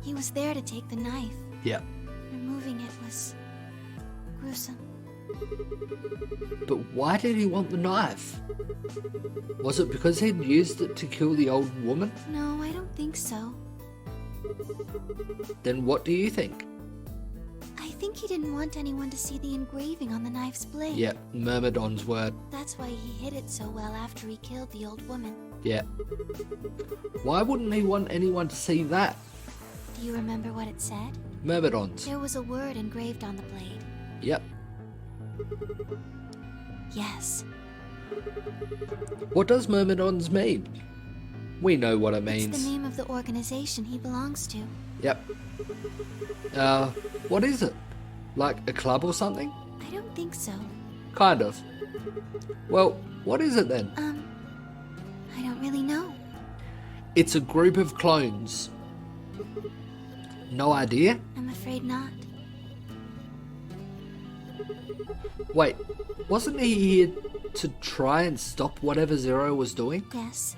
He was there to take the knife. Yeah. Removing it was gruesome. But why did he want the knife? Was it because he'd used it to kill the old woman? No, I don't think so. Then what do you think? I think he didn't want anyone to see the engraving on the knife's blade. Yeah, Myrmidon's word. That's why he hid it so well after he killed the old woman. Yeah. Why wouldn't he want anyone to see that? Do you remember what it said? Myrmidons. There was a word engraved on the blade. Yep. Yes. What does Myrmidons mean? We know what it means. It's the name of the organization he belongs to. Yep. What is it? Like a club or something? I don't think so. Kind of. Well, what is it then? I don't really know. It's a group of clones. No idea? I'm afraid not. Wait, wasn't he here to try and stop whatever Zero was doing? Yes.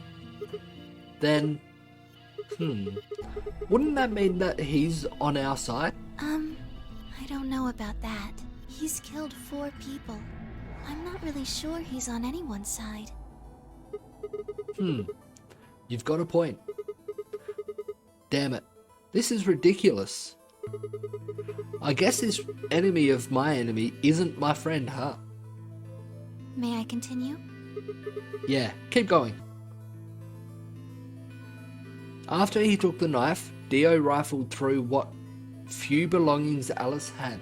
Then, wouldn't that mean that he's on our side? I don't know about that. He's killed 4 people. I'm not really sure he's on anyone's side. You've got a point. Damn it. This is ridiculous. I guess this enemy of my enemy isn't my friend, huh? May I continue? Yeah, keep going. After he took the knife, Dio rifled through what few belongings Alice had.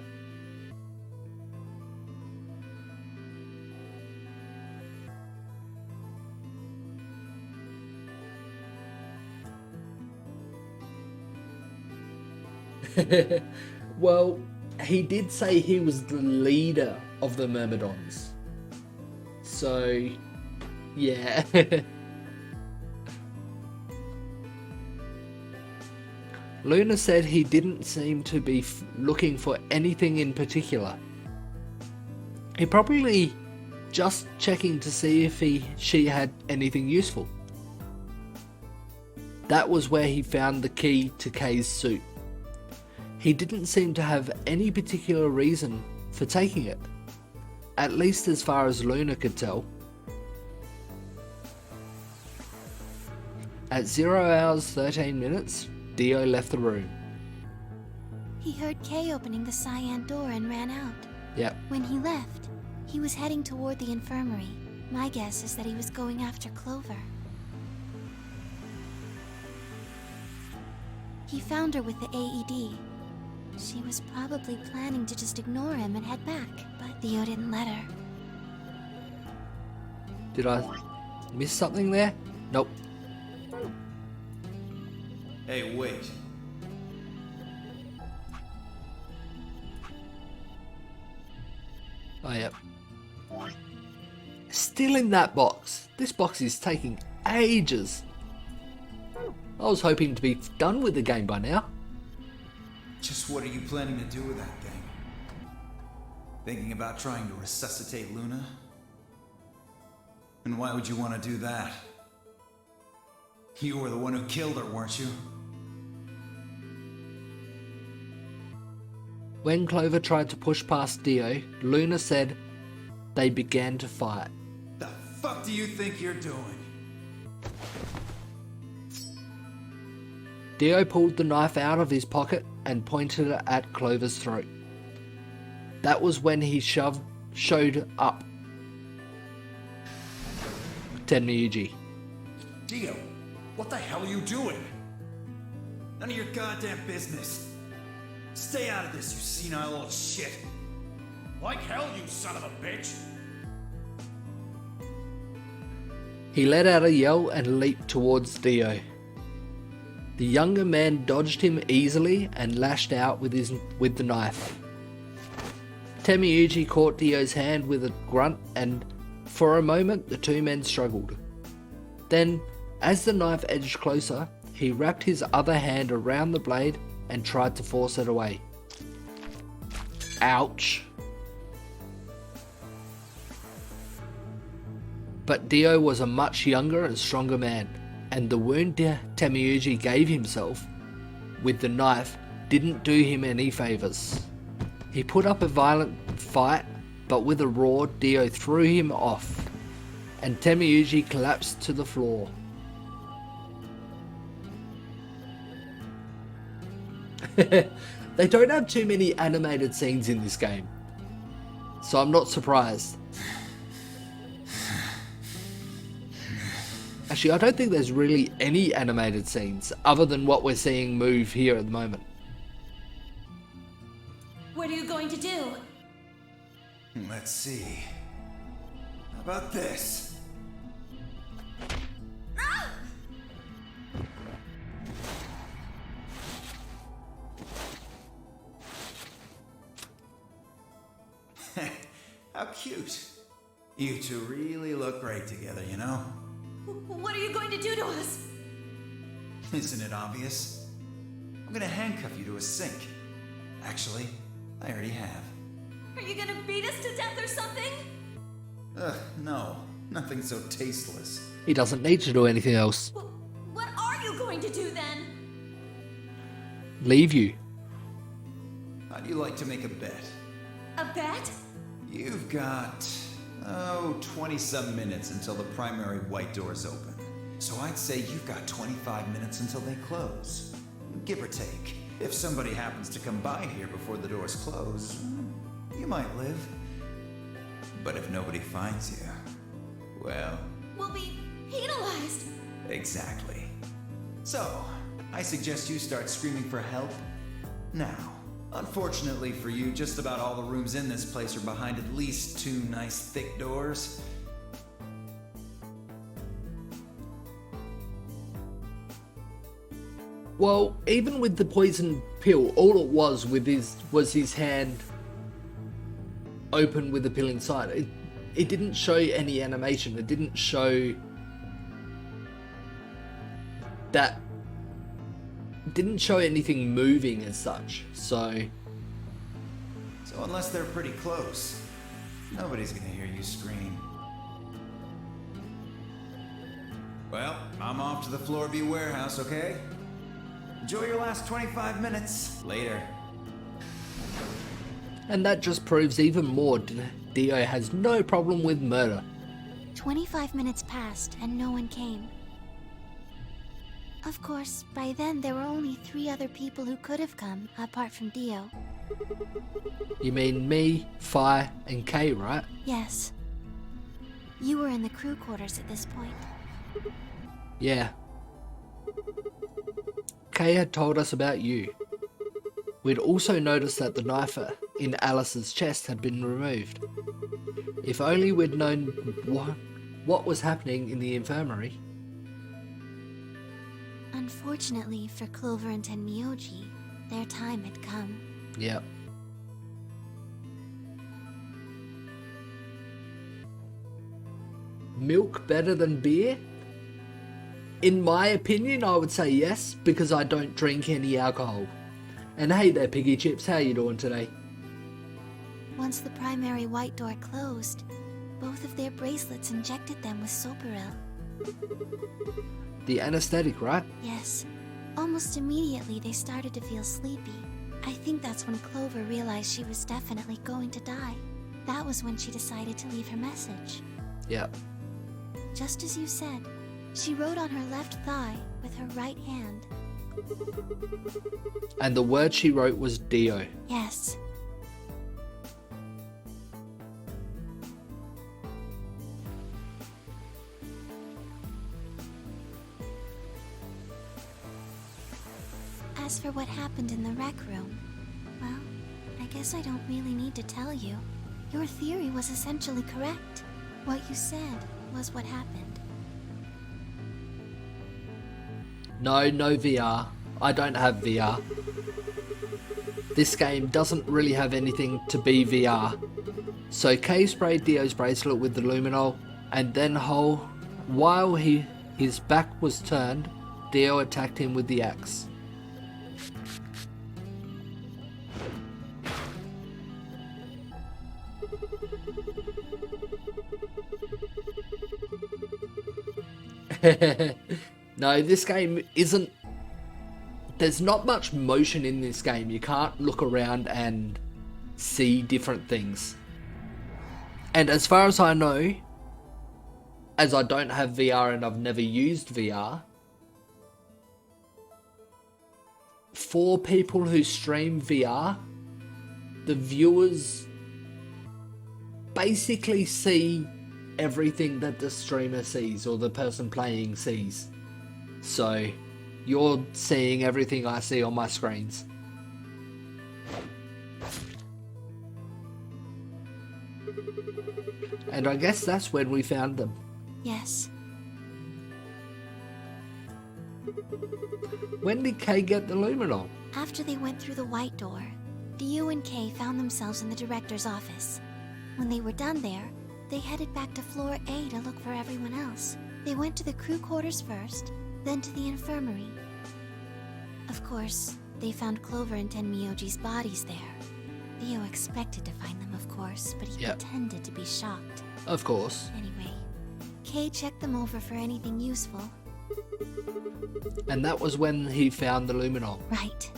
Well, he did say he was the leader of the Myrmidons. So, yeah. Luna said he didn't seem to be looking for anything in particular. He probably just checking to see if she had anything useful. That was where he found the key to Kay's suit. He didn't seem to have any particular reason for taking it, at least as far as Luna could tell. At 0 hours 13 minutes, Dio left the room. He heard Kay opening the cyan door and ran out. Yep. When he left, he was heading toward the infirmary. My guess is that he was going after Clover. He found her with the AED. She was probably planning to just ignore him and head back, but Dio didn't let her. Did I miss something there? Nope. Hey, wait. Oh, yep. Still in that box. This box is taking ages. I was hoping to be done with the game by now. Just what are you planning to do with that thing? Thinking about trying to resuscitate Luna? And why would you want to do that? You were the one who killed her, weren't you? When Clover tried to push past Dio, Luna said they began to fight. The fuck do you think you're doing? Dio pulled the knife out of his pocket and pointed it at Clover's throat. That was when he showed up. Tenmyuji. Dio, what the hell are you doing? None of your goddamn business. Stay out of this, you senile old shit. Like hell, you son of a bitch! He let out a yell and leaped towards Dio. The younger man dodged him easily and lashed out with the knife. Tenmyuji caught Dio's hand with a grunt, and for a moment the two men struggled. Then, as the knife edged closer, he wrapped his other hand around the blade and tried to force it away. Ouch. But Dio was a much younger and stronger man, and the wound Tenmyuji gave himself with the knife didn't do him any favours. He put up a violent fight, but with a roar, Dio threw him off, and Temiyuji collapsed to the floor. They don't have too many animated scenes in this game, so I'm not surprised. Actually, I don't think there's really any animated scenes other than what we're seeing move here at the moment. What are you going to do? Let's see. How about this? How cute. You two really look great together, you know? What are you going to do to us? Isn't it obvious? I'm gonna handcuff you to a sink. Actually, I already have. Are you gonna beat us to death or something? Ugh, no. Nothing so tasteless. He doesn't need to do anything else. What are you going to do then? Leave you. How'd you like to make a bet? A bet? You've got, 20-some minutes until the primary white doors open. So I'd say you've got 25 minutes until they close. Give or take. If somebody happens to come by here before the doors close, you might live. But if nobody finds you, well... We'll be penalized. Exactly. So, I suggest you start screaming for help now. Unfortunately for you, just about all the rooms in this place are behind at least 2 nice thick doors. Well, even with the poison pill, all it was with his hand open with the pill inside. It didn't show any animation. It didn't show that. Didn't show anything moving as such. So unless they're pretty close, nobody's gonna hear you scream. Well, I'm off to the Floorview warehouse, okay? Enjoy your last 25 minutes. Later. And that just proves even more Dio has no problem with murder. 25 minutes passed and no one came. Of course, by then there were only 3 other people who could have come, apart from Dio. You mean me, Fi, and Kay, right? Yes. You were in the crew quarters at this point. Yeah. Kay had told us about you. We'd also noticed that the knife in Alice's chest had been removed. If only we'd known what was happening in the infirmary. Unfortunately for Clover and Tenmyoji, their time had come. Yep. Milk better than beer? In my opinion, I would say yes, because I don't drink any alcohol. And hey there, Piggy Chips, how you doing today? Once the primary white door closed, both of their bracelets injected them with Soparil. The anesthetic, right? Yes. Almost immediately they started to feel sleepy. I think that's when Clover realized she was definitely going to die. That was when she decided to leave her message. Yep. Just as you said, she wrote on her left thigh with her right hand. And the word she wrote was Dio. Yes. As for what happened in the rec room, well, I guess I don't really need to tell you. Your theory was essentially correct. What you said was what happened. No VR. I don't have VR. This game doesn't really have anything to be VR. So Kay sprayed Dio's bracelet with the luminol, and then while his back was turned, Dio attacked him with the axe. No, this game isn't there's not much motion in this game. You can't look around and see different things. And as far as I know, as I don't have VR and I've never used VR, for people who stream VR, the viewers basically see everything that the streamer sees or the person playing sees. So you're seeing everything I see on my screens. And I guess that's when we found them. Yes. When did Kay get the luminol? After they went through the white door, Dio and Kay found themselves in the director's office. When they were done there, they headed back to floor A to look for everyone else. They went to the crew quarters first, then to the infirmary. Of course, they found Clover and Tenmyoji's bodies there. Dio expected to find them, of course, but he pretended to be shocked. Of course. Anyway, Kay checked them over for anything useful. And that was when he found the luminol. Right.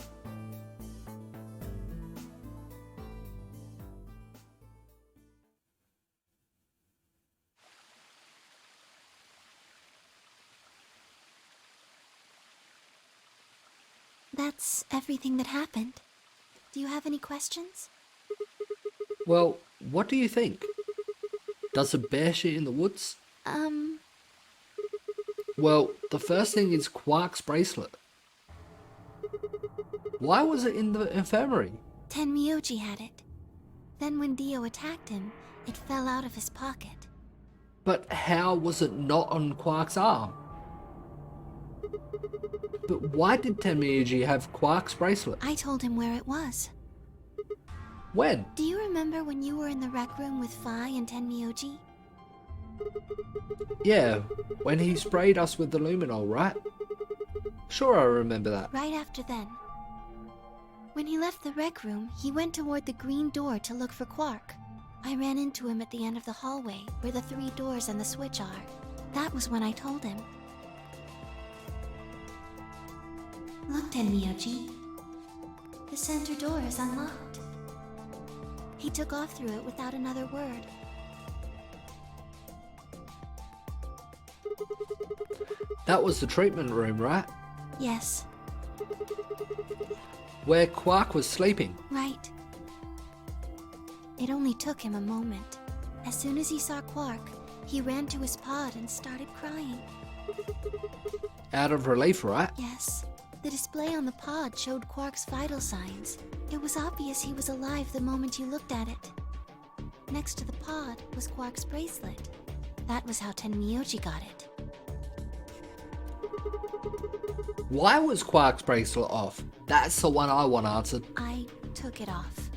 That's everything that happened. Do you have any questions? Well, what do you think? Does a bear shit in the woods? Well, the first thing is Quark's bracelet. Why was it in the infirmary? Tenmyoji had it. Then when Dio attacked him, it fell out of his pocket. But how was it not on Quark's arm? But why did Tenmyoji have Quark's bracelet? I told him where it was. When? Do you remember when you were in the rec room with Phi and Tenmyoji? Yeah, when he sprayed us with the luminol, right? Sure, I remember that. Right after then. When he left the rec room, he went toward the green door to look for Quark. I ran into him at the end of the hallway, where the 3 doors and the switch are. That was when I told him. Look, Tenmyoji. The center door is unlocked. He took off through it without another word. That was the treatment room, right? Yes, Where Quark was sleeping. right. It only took him a moment. As soon as he saw Quark, he ran to his pod and started crying. Out of relief, right? Yes. The display on the pod showed Quark's vital signs. It was obvious he was alive the moment you looked at it. Next to the pod was Quark's bracelet. That was how Tenmyoji got it. Why was Quark's bracelet off? That's the one I want answered. I took it off.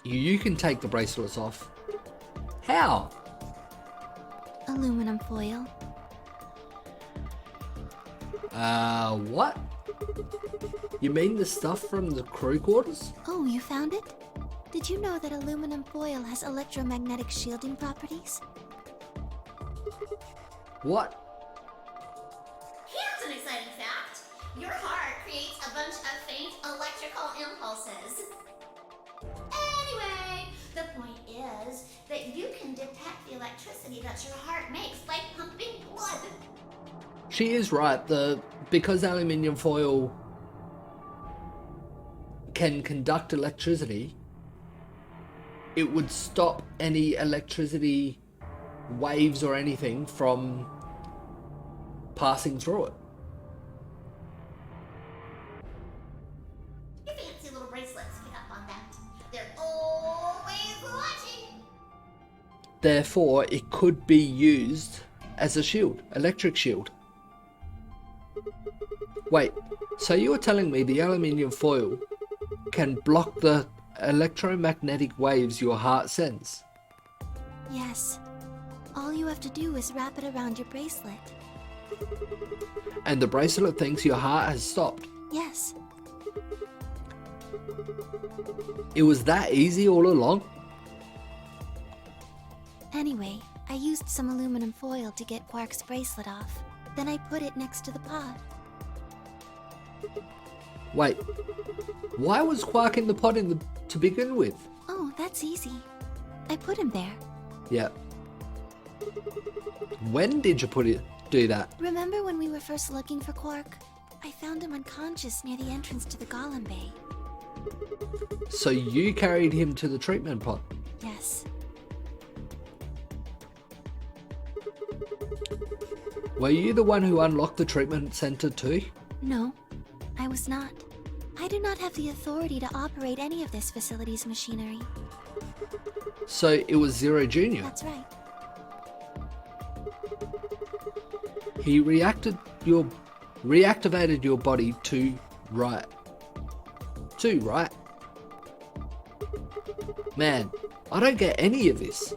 You can take the bracelets off. How? Aluminum foil. What? You mean the stuff from the crew quarters? Oh, you found it? Did you know that aluminum foil has electromagnetic shielding properties? What? Here's an exciting fact. Your heart creates a bunch of faint electrical impulses. Anyway, the point is that you can detect the electricity that your heart makes by pumping blood. She is right. Because aluminium foil can conduct electricity, it would stop any electricity waves or anything from passing through it. Your fancy little bracelets pick up on that. They're always watching. Therefore, it could be used as a shield, electric shield. Wait, so you were telling me the aluminium foil can block the electromagnetic waves your heart sends? Yes. All you have to do is wrap it around your bracelet. And the bracelet thinks your heart has stopped. Yes. It was that easy all along? Anyway, I used some aluminum foil to get Quark's bracelet off. Then I put it next to the pod. Wait, why was Quark in the pot to begin with? Oh, that's easy. I put him there. Yeah. When did you do that? Remember when we were first looking for Quark? I found him unconscious near the entrance to the Golem Bay. So you carried him to the treatment pot? Yes. Were you the one who unlocked the treatment center too? No, I was not. I do not have the authority to operate any of this facility's machinery. So it was Zero Jr. That's right. He reactivated your body to right. Man, I don't get any of this.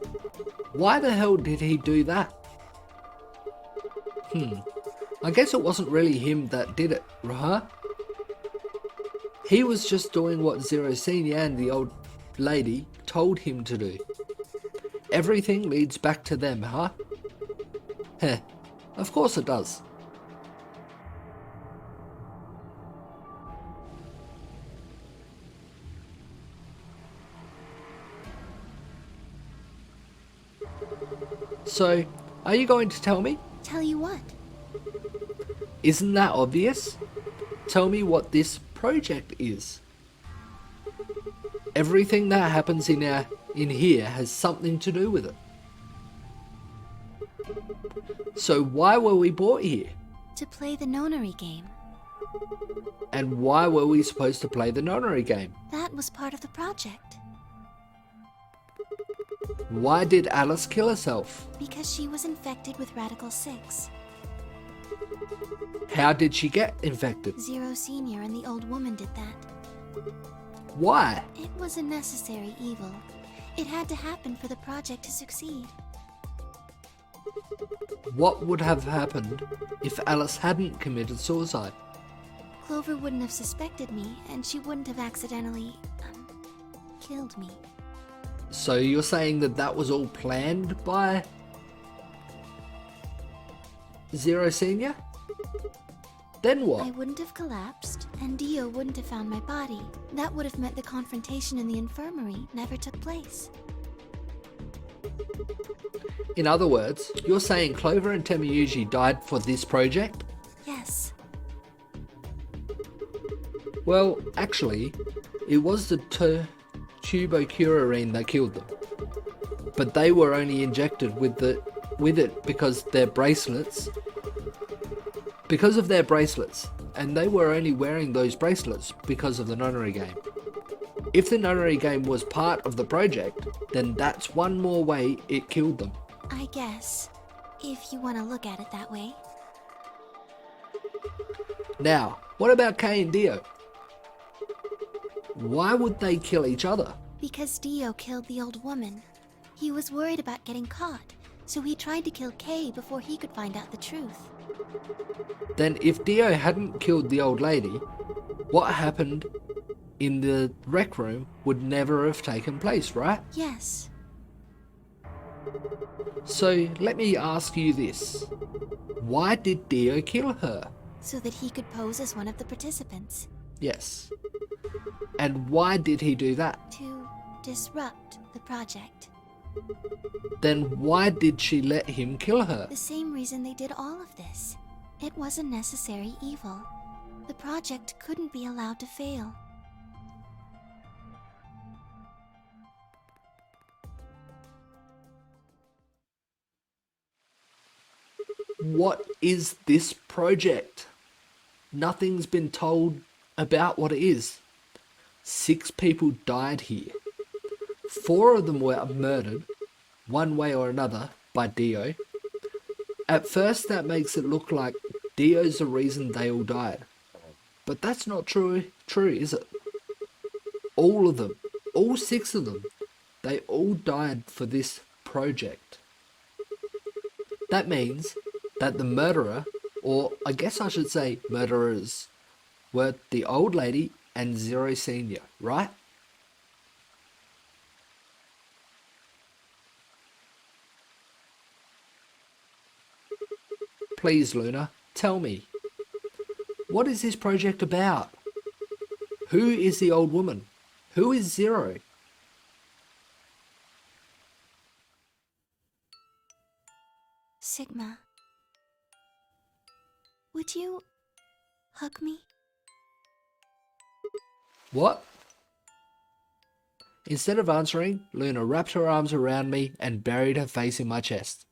Why the hell did he do that? I guess it wasn't really him that did it, huh? He was just doing what Zero Senior and the old lady told him to do. Everything leads back to them, huh? Heh, of course it does. So, are you going to tell me? Tell you what? Isn't that obvious? Tell me what this project is. Everything that happens in here has something to do with it. So why were we brought here? To play the Nonary game. And why were we supposed to play the Nonary game? That was part of the project. Why did Alice kill herself? Because she was infected with Radical 6. How did she get infected? Zero Senior and the old woman did that. Why? It was a necessary evil. It had to happen for the project to succeed. What would have happened if Alice hadn't committed suicide? Clover wouldn't have suspected me, and she wouldn't have accidentally, killed me. So you're saying that was all planned by Zero Senior? Then I what? wouldn't have collapsed, and Dio wouldn't have found my body. That would have meant the confrontation in the infirmary never took place. In other words, you're saying Clover and Temiyuji died for this project? Yes. Well, actually, it was the tubocurarine that killed them. But they were only injected with it because of their bracelets, and they were only wearing those bracelets because of the Nonary game. If the Nonary game was part of the project, then that's one more way it killed them. I guess, if you want to look at it that way. Now, what about Kay and Dio? Why would they kill each other? Because Dio killed the old woman. He was worried about getting caught, so he tried to kill Kay before he could find out the truth. Then if Dio hadn't killed the old lady, what happened in the rec room would never have taken place, right? Yes. So let me ask you this. Why did Dio kill her? So that he could pose as one of the participants. Yes. And why did he do that? To disrupt the project. Then why did she let him kill her? The same reason they did all of this. It was a necessary evil. The project couldn't be allowed to fail. What is this project? Nothing's been told about what it is. 6 people died here. 4 of them were murdered, one way or another, by Dio. At first that makes it look like Dio's the reason they all died. But that's not true, is it? All of them, all 6 of them, they all died for this project. That means that the murderer, or I guess I should say murderers, were the old lady and Zero Senior, right? Please, Luna, tell me. What is this project about? Who is the old woman? Who is Zero? Sigma, would you hug me? What? Instead of answering, Luna wrapped her arms around me and buried her face in my chest.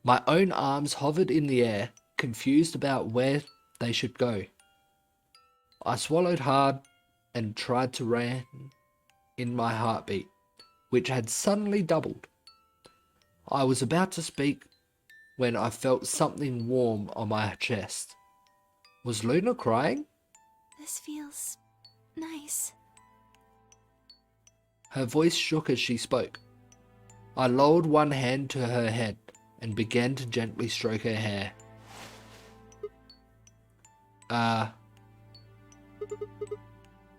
My own arms hovered in the air, confused about where they should go. I swallowed hard and tried to rein in my heartbeat, which had suddenly doubled. I was about to speak when I felt something warm on my chest. Was Luna crying? This feels nice. Her voice shook as she spoke. I lowered one hand to her head and began to gently stroke her hair.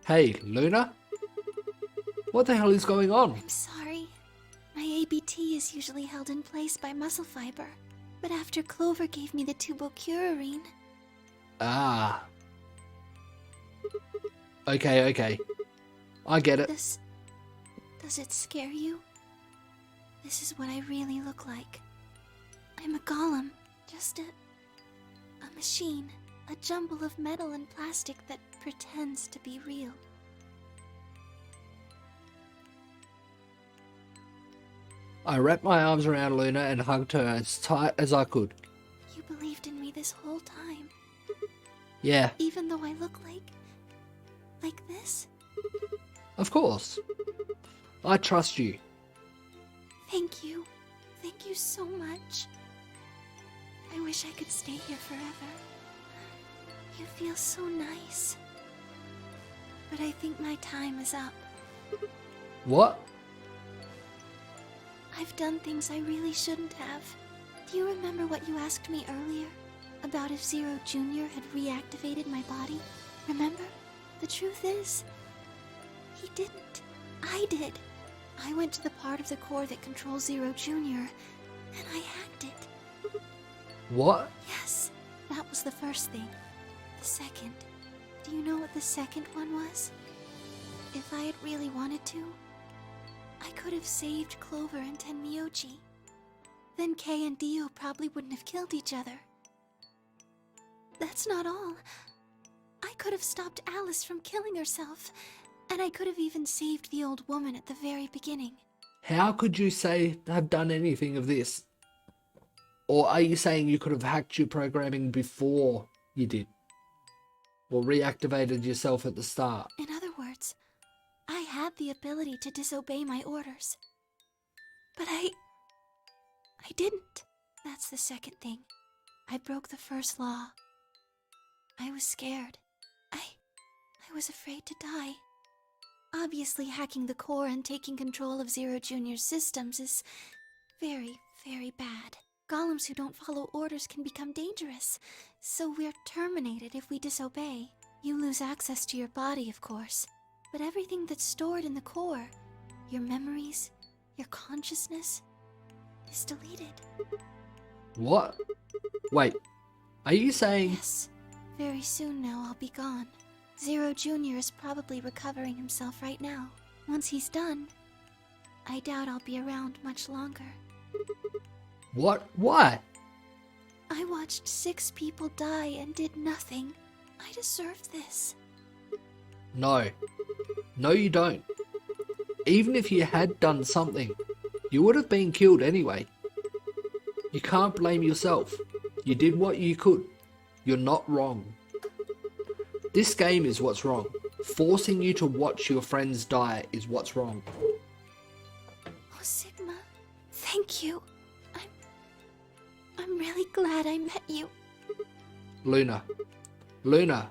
Hey, Luna? What the hell is going on? I'm sorry. My ABT is usually held in place by muscle fiber, but after Clover gave me the tubocurarine... Ah. Okay. I get it. Does it scare you? This is what I really look like. I'm a golem, just a machine, a jumble of metal and plastic that pretends to be real. I wrapped my arms around Luna and hugged her as tight as I could. You believed in me this whole time, Yeah, even though I look like this? of course. I trust you. Thank you. Thank you so much. I wish I could stay here forever. You feel so nice. But I think my time is up. What? I've done things I really shouldn't have. Do you remember what you asked me earlier? About if Zero Jr. had reactivated my body? Remember? The truth is, he didn't. I did. I went to the part of the core that controls Zero Jr., and I hacked it. What? Yes, that was the first thing. The second. Do you know what the second one was? If I had really wanted to, I could have saved Clover and Tenmyoji. Then Kei and Dio probably wouldn't have killed each other. That's not all. I could have stopped Alice from killing herself, and I could have even saved the old woman at the very beginning. How could you have done anything of this? Or are you saying you could have hacked your programming before you did? Or reactivated yourself at the start? In other words, I had the ability to disobey my orders. But I didn't. That's the second thing. I broke the first law. I was scared. I was afraid to die. Obviously, hacking the core and taking control of Zero Jr.'s systems is very, very bad. Golems who don't follow orders can become dangerous, so we're terminated if we disobey. You lose access to your body, of course, but everything that's stored in the core, your memories, your consciousness, is deleted. What? Wait, are you saying... Yes, very soon now I'll be gone. Zero Jr. is probably recovering himself right now. Once he's done, I doubt I'll be around much longer. What? Why? I watched 6 people die and did nothing. I deserve this. No. No, you don't. Even if you had done something, you would have been killed anyway. You can't blame yourself. You did what you could. You're not wrong. This game is what's wrong. Forcing you to watch your friends die is what's wrong. Oh, Sigma, thank you. I'm really glad I met you. Luna. Luna.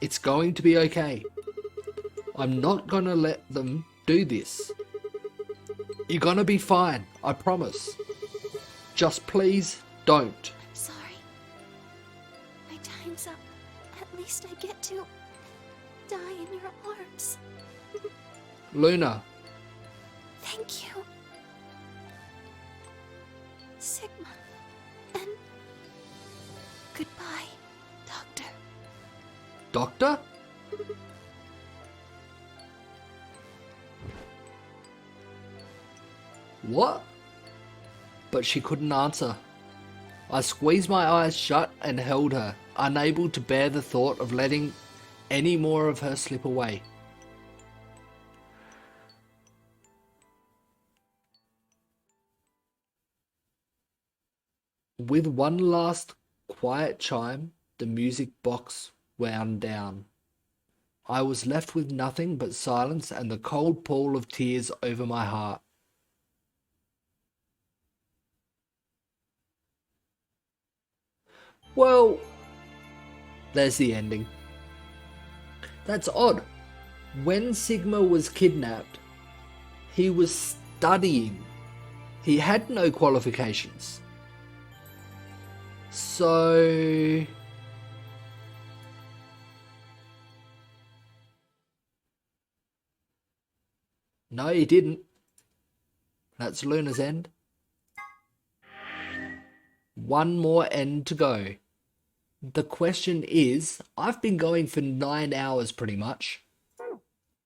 It's going to be okay. I'm not gonna let them do this. You're gonna be fine, I promise. Just please don't. I'm sorry. My time's up. At least I get to die in your arms. Luna. Thank you. Sigma. And goodbye, Doctor. Doctor? What? But she couldn't answer. I squeezed my eyes shut and held her, unable to bear the thought of letting any more of her slip away. With one last quiet chime, the music box wound down. I was left with nothing but silence and the cold pall of tears over my heart. Well, there's the ending. That's odd. When Sigma was kidnapped, he was studying. He had no qualifications. So... No, he didn't. That's Luna's end. One more end to go. The question is, I've been going for 9 hours pretty much.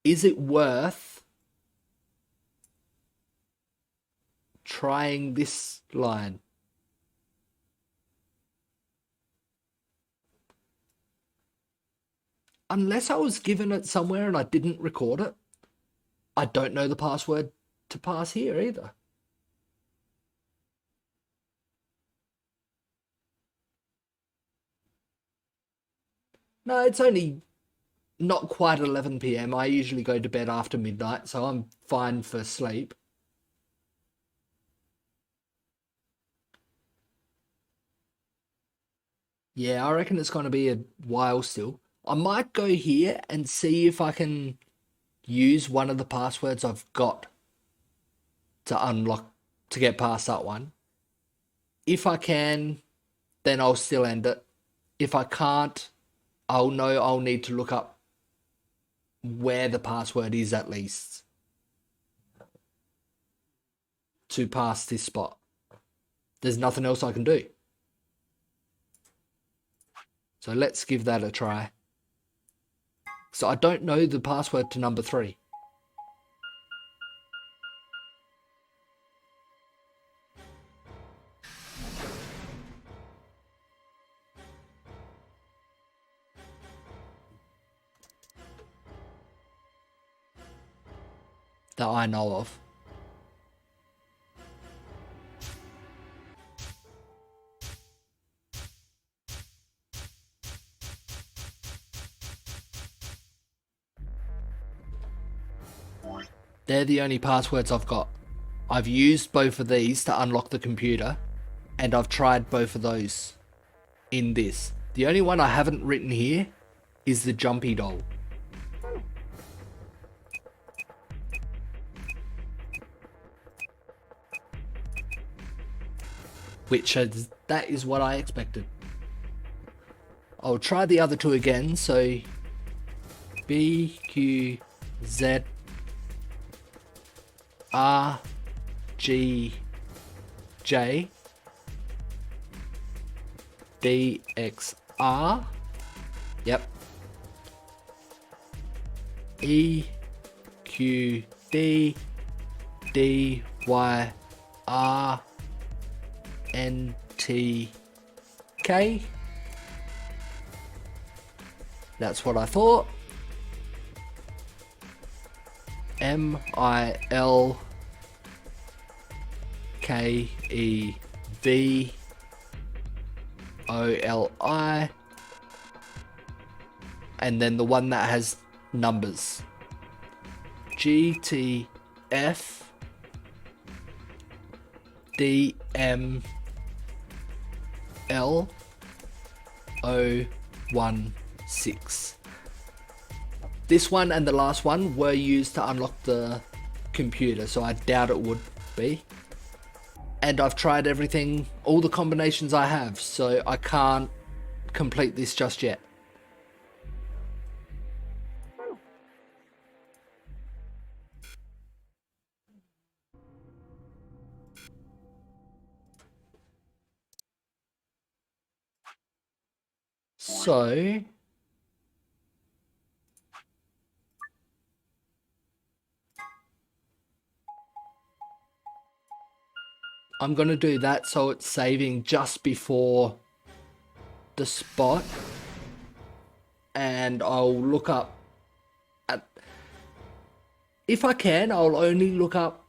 Is it worth trying this line? Unless I was given it somewhere and I didn't record it, I don't know the password to pass here either. No, it's only not quite 11 p.m. I usually go to bed after midnight, so I'm fine for sleep. Yeah, I reckon it's going to be a while still. I might go here and see if I can use one of the passwords I've got to unlock, to get past that one. If I can, then I'll still end it. If I can't, I'll know I'll need to look up where the password is at least to pass this spot. There's nothing else I can do. So let's give that a try. So I don't know the password to number 3. That I know of. They're the only passwords I've got. I've used both of these to unlock the computer, and I've tried both of those in this. The only one I haven't written here is the jumpy doll. That is what I expected. I'll try the other two again, so B, Q, Z, R, G, J, D, X, R, yep, E, Q, D, D, Y, R, N, T, K. That's what I thought. M, I, L, K, E, V, O, L, I. And then the one that has numbers. G, T, F, D, M, L, O, 1, 6. This one and the last one were used to unlock the computer, so I doubt it would be. And I've tried everything, all the combinations I have, so I can't complete this just yet. So I'm going to do that so it's saving just before the spot. And I'll look up at, if I can, I'll only look up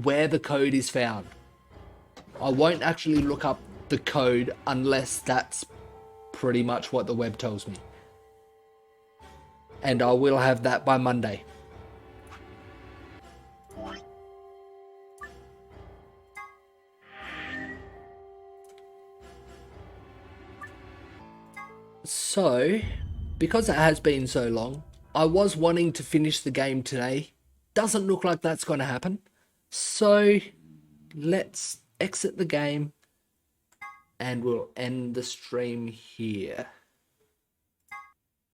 where the code is found. I won't actually look up the code unless that's pretty much what the web tells me. And I will have that by Monday. So, because it has been so long, I was wanting to finish the game today. Doesn't look like that's going to happen. So, let's exit the game and we'll end the stream here.